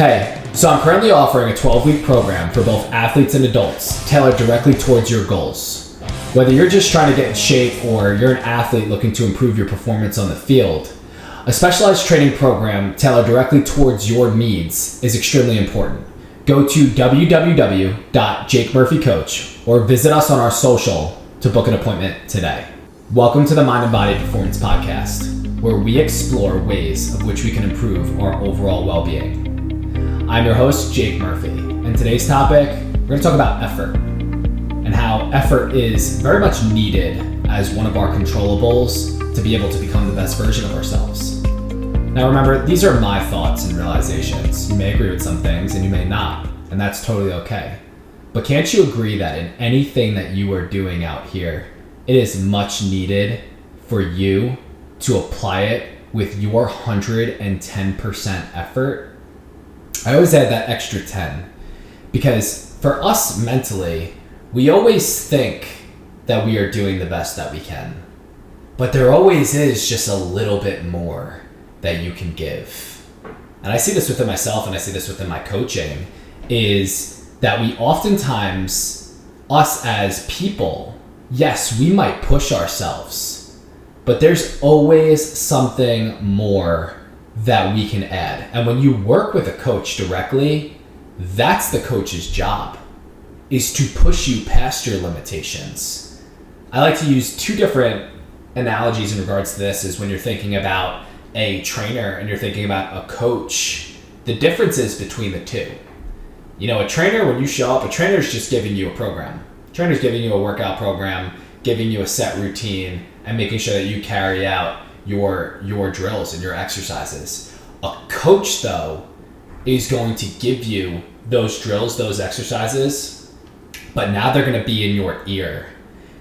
Hey, so I'm currently offering a 12-week program for both athletes and adults tailored directly towards your goals. Whether you're just trying to get in shape or you're an athlete looking to improve your performance on the field, a specialized training program tailored directly towards your needs is extremely important. Go to www.jakemurphycoach or visit us on our social to book an appointment today. Welcome to the Mind and Body Performance Podcast, where we explore ways of which we can improve our overall well-being. I'm your host, Jake Murphy, and today's topic, we're going to talk about effort and how effort is very much needed as one of our controllables to be able to become the best version of ourselves. Now remember, these are my thoughts and realizations. You may agree with some things and you may not, and that's totally okay. But can't you agree that in anything that you are doing out here, it is much needed for you to apply it with your 110% effort? I always add that extra 10 because for us mentally, we always think that we are doing the best that we can. But there always is just a little bit more that you can give. And I see this within myself and I see this within my coaching, is that we oftentimes, us as people, yes, we might push ourselves, but there's always something more that we can add. And when you work with a coach directly, that's the coach's job, is to push you past your limitations. I like to use two different analogies in regards to this. Is when you're thinking about a trainer and you're thinking about a coach, the differences between the two. You know, a trainer, when you show up, a trainer is just giving you a program. A trainer's giving you a workout program, giving you a set routine, and making sure that you carry out your drills and your exercises. A coach, though, is going to give you those drills, those exercises, but now they're going to be in your ear.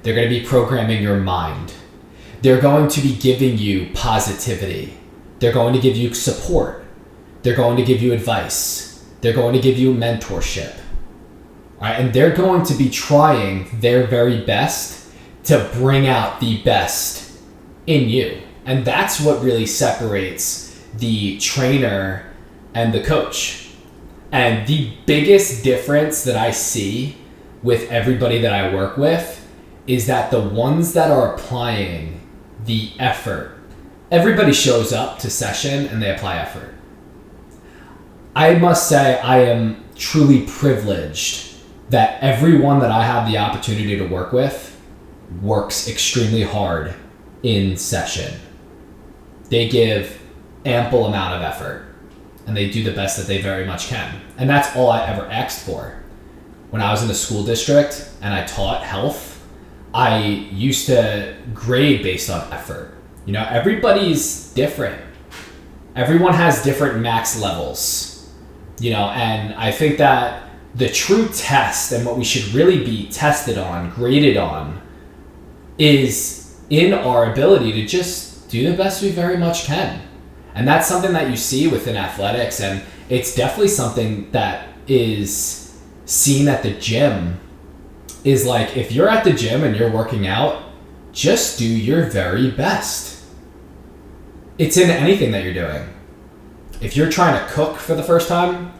They're going to be programming your mind. They're going to be giving you positivity. They're going to give you support. They're going to give you advice. They're going to give you mentorship. All right? And they're going to be trying their very best to bring out the best in you. And that's what really separates the trainer and the coach. And the biggest difference that I see with everybody that I work with is that the ones that are applying the effort, everybody shows up to session and they apply effort. I must say I am truly privileged that everyone that I have the opportunity to work with works extremely hard in session. They give ample amount of effort and they do the best that they very much can. And that's all I ever asked for. When I was in the school district and I taught health, I used to grade based on effort. You know, everybody's different. Everyone has different max levels, you know, and I think that the true test and what we should really be tested on, graded on, is in our ability to just do the best we very much can. And that's something that you see within athletics, and it's definitely something that is seen at the gym. Is like, if you're at the gym and you're working out, just do your very best. It's in anything that you're doing. If you're trying to cook for the first time,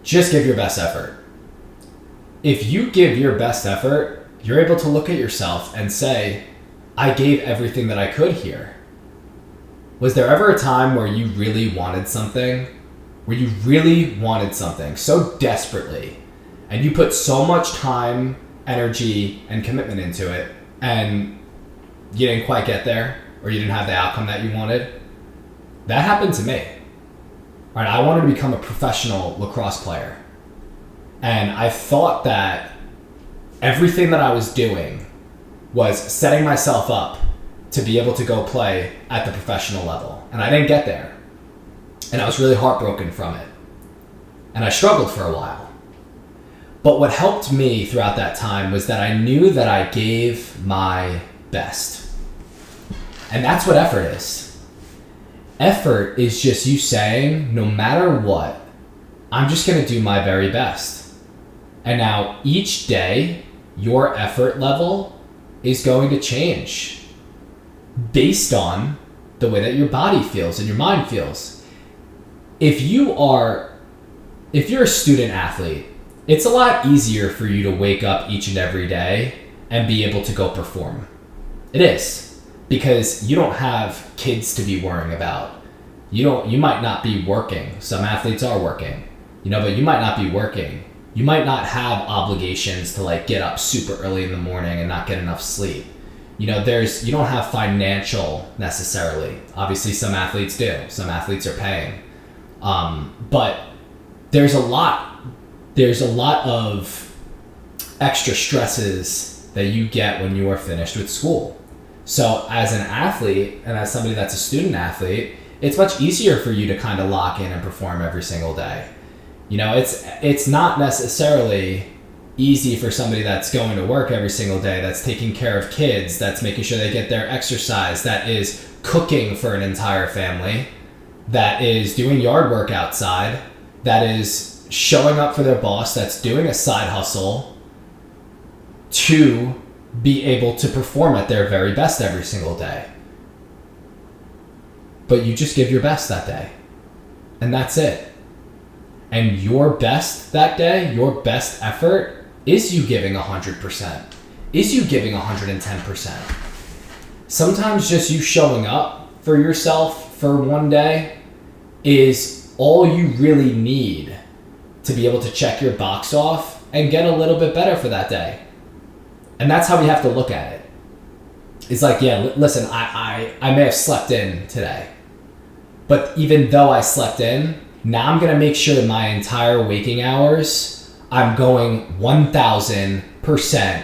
just give your best effort. If you give your best effort, you're able to look at yourself and say, I gave everything that I could here. Was there ever a time where you really wanted something? Where you really wanted something so desperately, and you put so much time, energy, and commitment into it, and you didn't quite get there, or you didn't have the outcome that you wanted? That happened to me. All right, I wanted to become a professional lacrosse player. And I thought that everything that I was doing was setting myself up to be able to go play at the professional level. And I didn't get there. And I was really heartbroken from it. And I struggled for a while. But what helped me throughout that time was that I knew that I gave my best. And that's what effort is. Effort is just you saying, no matter what, I'm just going to do my very best. And now each day, your effort level is going to change based on the way that your body feels and your mind feels. If you are if you're a student athlete, it's a lot easier for you to wake up each and every day and be able to go perform. It is, because you don't have kids to be worrying about. You might not be working. Some athletes are working, but you might not be working. You might not have obligations to like get up super early in the morning and not get enough sleep. You don't have financial necessarily. Obviously some athletes do. Some athletes are paying. But there's a lot of extra stresses that you get when you are finished with school. So as an athlete and as somebody that's a student athlete, it's much easier for you to kind of lock in and perform every single day. It's not necessarily easy for somebody that's going to work every single day, that's taking care of kids, that's making sure they get their exercise, that is cooking for an entire family, that is doing yard work outside, that is showing up for their boss, that's doing a side hustle to be able to perform at their very best every single day. But you just give your best that day. And that's it. And your best that day, your best effort, is you giving 100%. Is you giving 110%. Sometimes just you showing up for yourself for one day is all you really need to be able to check your box off and get a little bit better for that day. And that's how we have to look at it. It's like, yeah, listen, I may have slept in today, but even though I slept in, now I'm going to make sure my entire waking hours, I'm going 1000%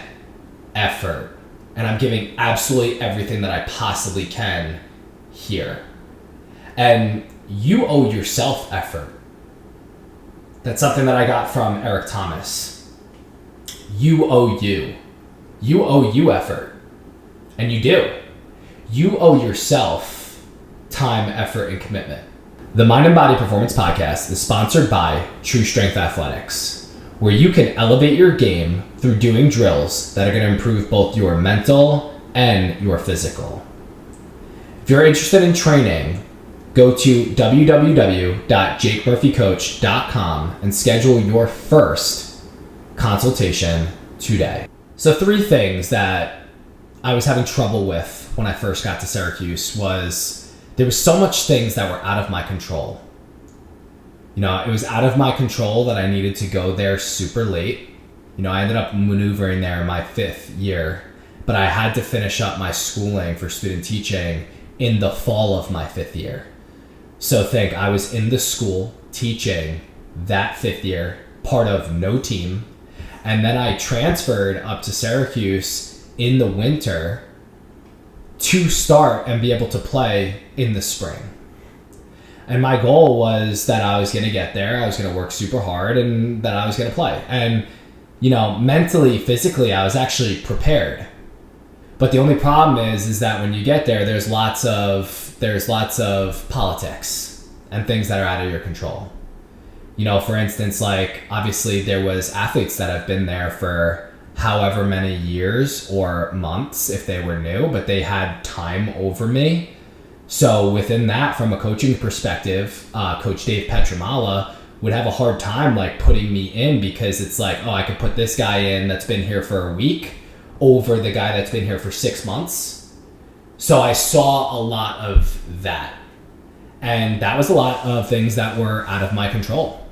effort. And I'm giving absolutely everything that I possibly can here. And you owe yourself effort. That's something that I got from Eric Thomas. You owe you. You owe you effort. And you do. You owe yourself time, effort, and commitment. The Mind and Body Performance Podcast is sponsored by True Strength Athletics, where you can elevate your game through doing drills that are going to improve both your mental and your physical. If you're interested in training, go to www.jakemurphycoach.com and schedule your first consultation today. So 3 things that I was having trouble with when I first got to Syracuse was there was so much things that were out of my control. It was out of my control that I needed to go there super late. I ended up maneuvering there in my 5th year, but I had to finish up my schooling for student teaching in the fall of my 5th year. So I was in the school teaching that 5th year, part of no team, and then I transferred up to Syracuse in the winter to start and be able to play in the spring. And my goal was that I was going to get there, I was going to work super hard, and that I was going to play. And, mentally, physically, I was actually prepared. But the only problem is that when you get there, there's lots of politics and things that are out of your control. For instance, obviously there was athletes that have been there for however many years or months if they were new, but they had time over me. So within that, from a coaching perspective, Coach Dave Petramala would have a hard time putting me in, because it's I could put this guy in that's been here for a week over the guy that's been here for 6 months. So I saw a lot of that. And that was a lot of things that were out of my control.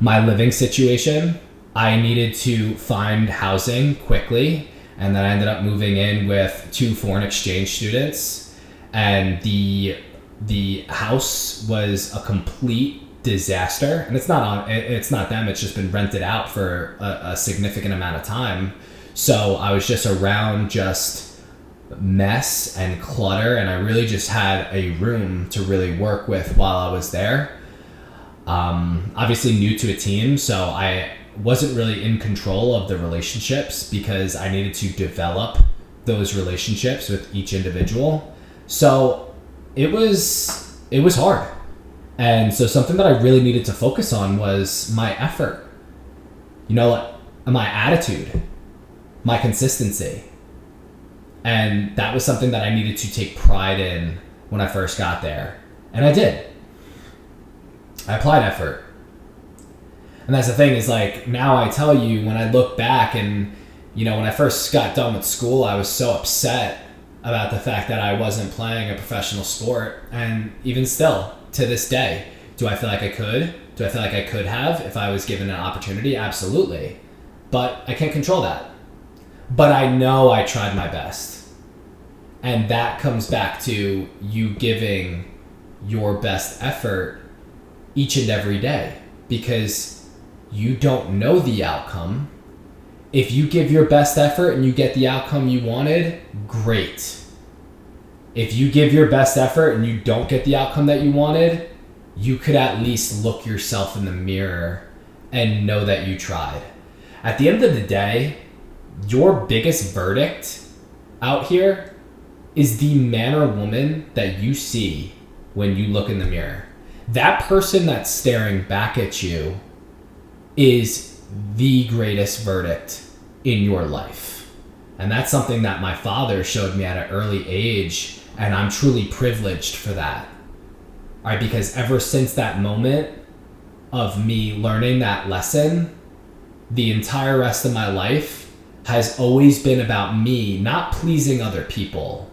My living situation, I needed to find housing quickly, and then I ended up moving in with 2 foreign exchange students, and the house was a complete disaster. And it's not them, it's just been rented out for a significant amount of time. So I was just around just mess and clutter, and I really just had a room to really work with while I was there. Obviously new to a team, so I wasn't really in control of the relationships because I needed to develop those relationships with each individual. So it was hard. And so something that I really needed to focus on was my effort, my attitude, my consistency. And that was something that I needed to take pride in when I first got there. And I did. I applied effort. And that's the thing is like, now I tell you, when I look back and, you know, when I first got done with school, I was so upset about the fact that I wasn't playing a professional sport. And even still, to this day, do I feel like I could? Do I feel like I could have if I was given an opportunity? Absolutely. But I can't control that. But I know I tried my best. And that comes back to you giving your best effort each and every day, because you don't know the outcome. If you give your best effort and you get the outcome you wanted, great. If you give your best effort and you don't get the outcome that you wanted, you could at least look yourself in the mirror and know that you tried. At the end of the day, your biggest verdict out here is the man or woman that you see when you look in the mirror. That person that's staring back at you is the greatest verdict in your life. And that's something that my father showed me at an early age, and I'm truly privileged for that. All right, because ever since that moment of me learning that lesson, the entire rest of my life has always been about me not pleasing other people,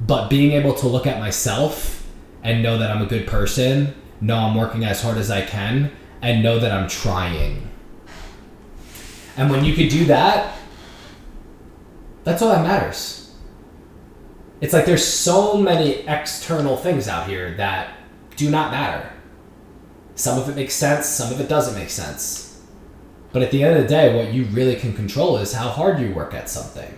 but being able to look at myself and know that I'm a good person, know I'm working as hard as I can, and know that I'm trying. And when you could do that, that's all that matters. It's like there's so many external things out here that do not matter. Some of it makes sense, some of it doesn't make sense. But at the end of the day, what you really can control is how hard you work at something.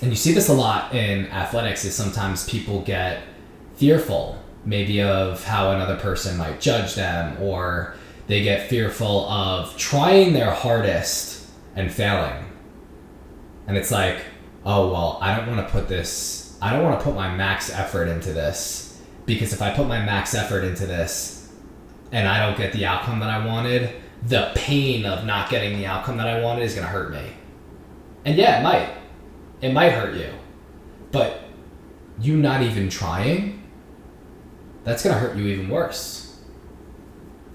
And you see this a lot in athletics, is sometimes people get fearful, maybe of how another person might judge them, or they get fearful of trying their hardest and failing. And it's like, oh, well, I don't want to put my max effort into this, because if I put my max effort into this and I don't get the outcome that I wanted, the pain of not getting the outcome that I wanted is going to hurt me. And yeah, it might hurt you, but you not even trying, that's going to hurt you even worse.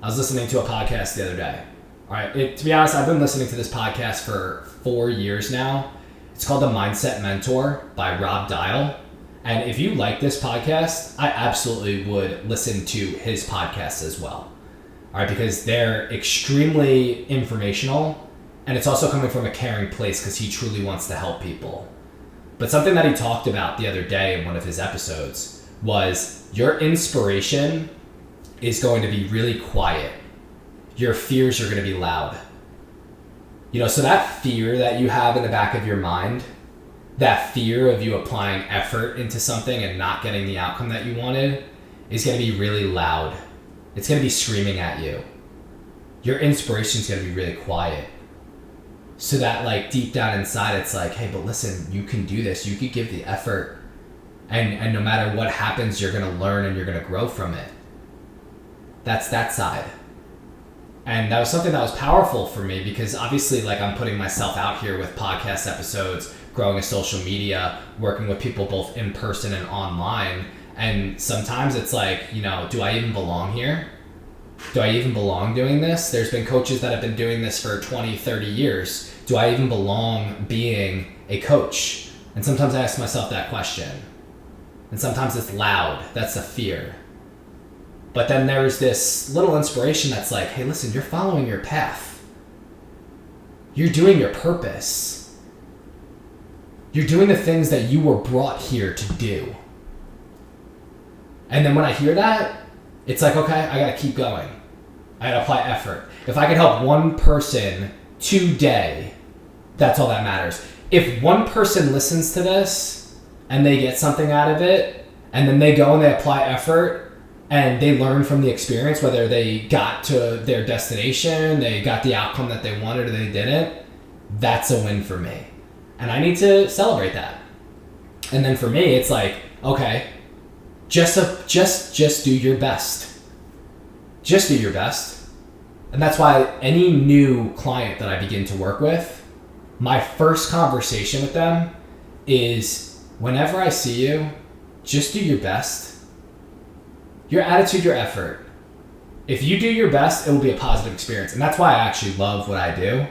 I was listening to a podcast the other day. All right, to be honest, I've been listening to this podcast for 4 years now. It's called The Mindset Mentor by Rob Dial. And if you like this podcast, I absolutely would listen to his podcast as well. All right, because they're extremely informational, and it's also coming from a caring place because he truly wants to help people. But something that he talked about the other day in one of his episodes was your inspiration is going to be really quiet. Your fears are going to be loud. You know, so that fear that you have in the back of your mind, that fear of you applying effort into something and not getting the outcome that you wanted, is going to be really loud. It's going to be screaming at you. Your inspiration is going to be really quiet. So that, like, deep down inside, it's like, hey, but listen, you can do this. You could give the effort. And no matter what happens, you're going to learn and you're going to grow from it. That's that side. And that was something that was powerful for me, because obviously, like, I'm putting myself out here with podcast episodes, growing a social media, working with people both in person and online. And sometimes it's like, you know, do I even belong here? Do I even belong doing this? There's been coaches that have been doing this for 20, 30 years. Do I even belong being a coach? And sometimes I ask myself that question. And sometimes it's loud. That's a fear. But then there's this little inspiration that's like, hey, listen, you're following your path. You're doing your purpose. You're doing the things that you were brought here to do. And then when I hear that, it's like, okay, I got to keep going. I got to apply effort. If I could help one person today, that's all that matters. If one person listens to this and they get something out of it, and then they go and they apply effort, and they learn from the experience, whether they got to their destination, they got the outcome that they wanted, or they didn't, that's a win for me. And I need to celebrate that. And then for me, it's like, okay, just do your best. Just do your best. And that's why any new client that I begin to work with, my first conversation with them is, whenever I see you, just do your best. Your attitude, your effort. If you do your best, it will be a positive experience. And that's why I actually love what I do,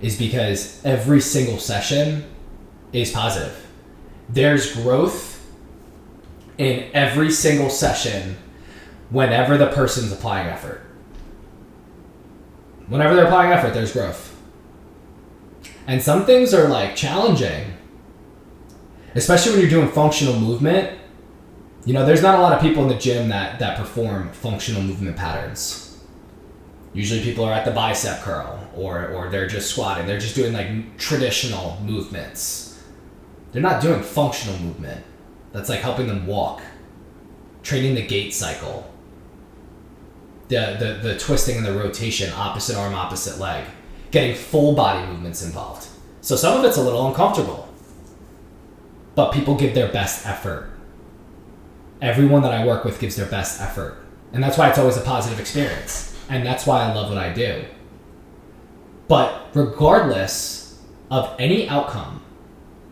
is because every single session is positive. There's growth in every single session whenever the person's applying effort. Whenever they're applying effort, there's growth. And some things are like challenging, especially when you're doing functional movement. You know, there's not a lot of people in the gym that perform functional movement patterns. Usually people are at the bicep curl or they're just squatting. They're just doing like traditional movements. They're not doing functional movement. That's like helping them walk, training the gait cycle, the twisting and the rotation, opposite arm, opposite leg, getting full body movements involved. So some of it's a little uncomfortable, but people give their best effort. Everyone that I work with gives their best effort. And that's why it's always a positive experience. And that's why I love what I do. But regardless of any outcome,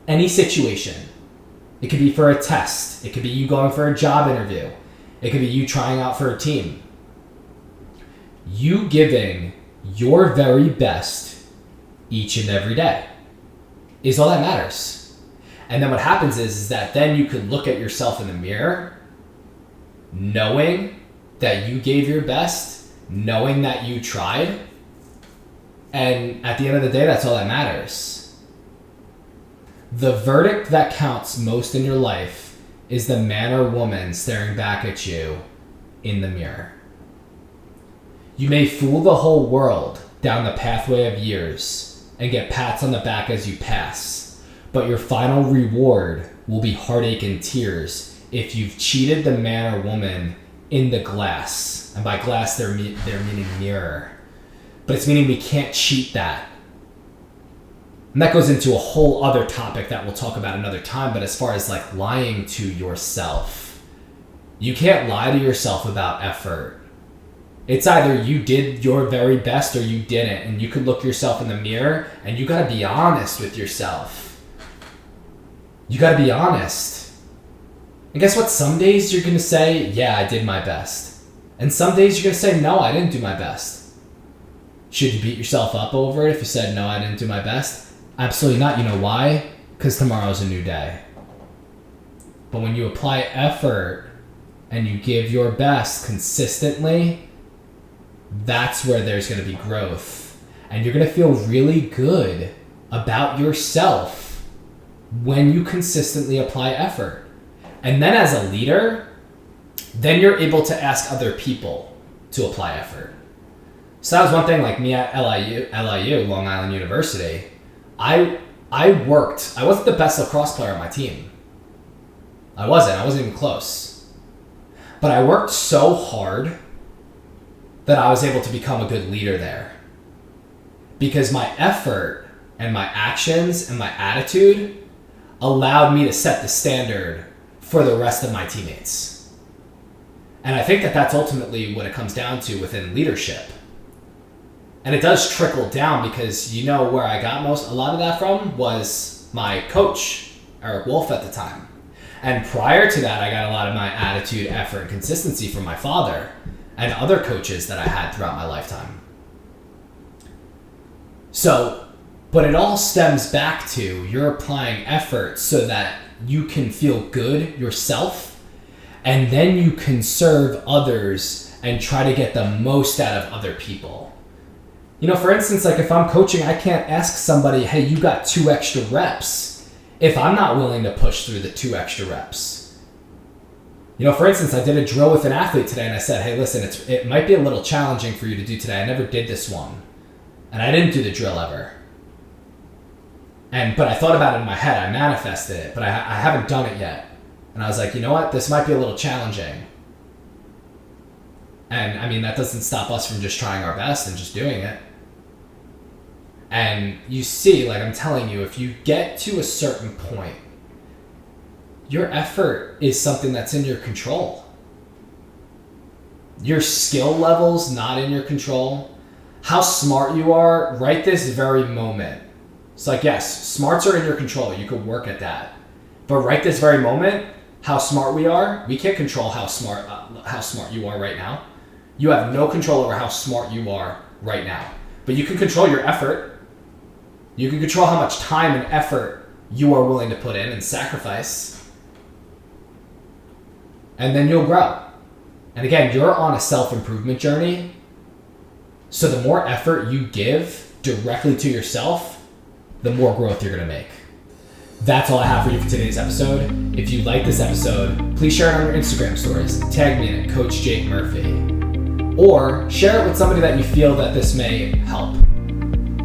any situation, it could be for a test, it could be you going for a job interview, it could be you trying out for a team, you giving your very best each and every day is all that matters. And then what happens is that then you could look at yourself in the mirror knowing that you gave your best, knowing that you tried, and at the end of the day, that's all that matters. The verdict that counts most in your life is the man or woman staring back at you in the mirror. You may fool the whole world down the pathway of years and get pats on the back as you pass, but your final reward will be heartache and tears if you've cheated the man or woman in the glass. And by glass, they're meaning mirror. But it's meaning we can't cheat that. And that goes into a whole other topic that we'll talk about another time. But as far as like lying to yourself, you can't lie to yourself about effort. It's either you did your very best or you didn't. And you could look yourself in the mirror and you gotta be honest with yourself. You gotta be honest. And guess what? Some days you're gonna say, yeah, I did my best. And some days you're gonna say, no, I didn't do my best. Should you beat yourself up over it if you said, no, I didn't do my best? Absolutely not. You know why? Because tomorrow's a new day. But when you apply effort and you give your best consistently, that's where there's going to be growth. And you're going to feel really good about yourself when you consistently apply effort. And then as a leader, then you're able to ask other people to apply effort. So that was one thing, like me at LIU, Long Island University. I wasn't the best lacrosse player on my team. I wasn't even close. But I worked so hard that I was able to become a good leader there. Because my effort and my actions and my attitude allowed me to set the standard for the rest of my teammates. And I think that that's ultimately what it comes down to within leadership. And it does trickle down because you know where I got a lot of that from was my coach, Eric Wolf at the time. And prior to that, I got a lot of my attitude, effort, and consistency from my father and other coaches that I had throughout my lifetime. So, but it all stems back to you're applying effort so that you can feel good yourself, and then you can serve others and try to get the most out of other people. You know, for instance, like if I'm coaching, I can't ask somebody, hey, you got 2 extra reps if I'm not willing to push through the 2 extra reps. You know, for instance, I did a drill with an athlete today and I said, hey, listen, it might be a little challenging for you to do today. I never did this one. And I didn't do the drill ever. But I thought about it in my head. I manifested it, but I haven't done it yet. And I was like, you know what? This might be a little challenging. And I mean, that doesn't stop us from just trying our best and just doing it. And you see, like I'm telling you, if you get to a certain point, your effort is something that's in your control. Your skill level's not in your control. How smart you are right this very moment. It's like, yes, smarts are in your control. You could work at that. But right this very moment, how smart we are, we can't control how smart you are right now. You have no control over how smart you are right now. But you can control your effort. You can control how much time and effort you are willing to put in and sacrifice. And then you'll grow. And again, you're on a self-improvement journey. So the more effort you give directly to yourself, the more growth you're going to make. That's all I have for you for today's episode. If you like this episode, please share it on your Instagram stories. Tag me in it, Coach Jake Murphy. Or share it with somebody that you feel that this may help.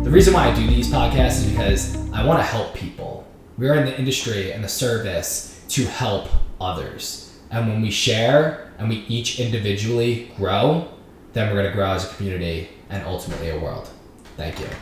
The reason why I do these podcasts is because I want to help people. We're in the industry and the service to help others. And when we share and we each individually grow, then we're going to grow as a community and ultimately a world. Thank you.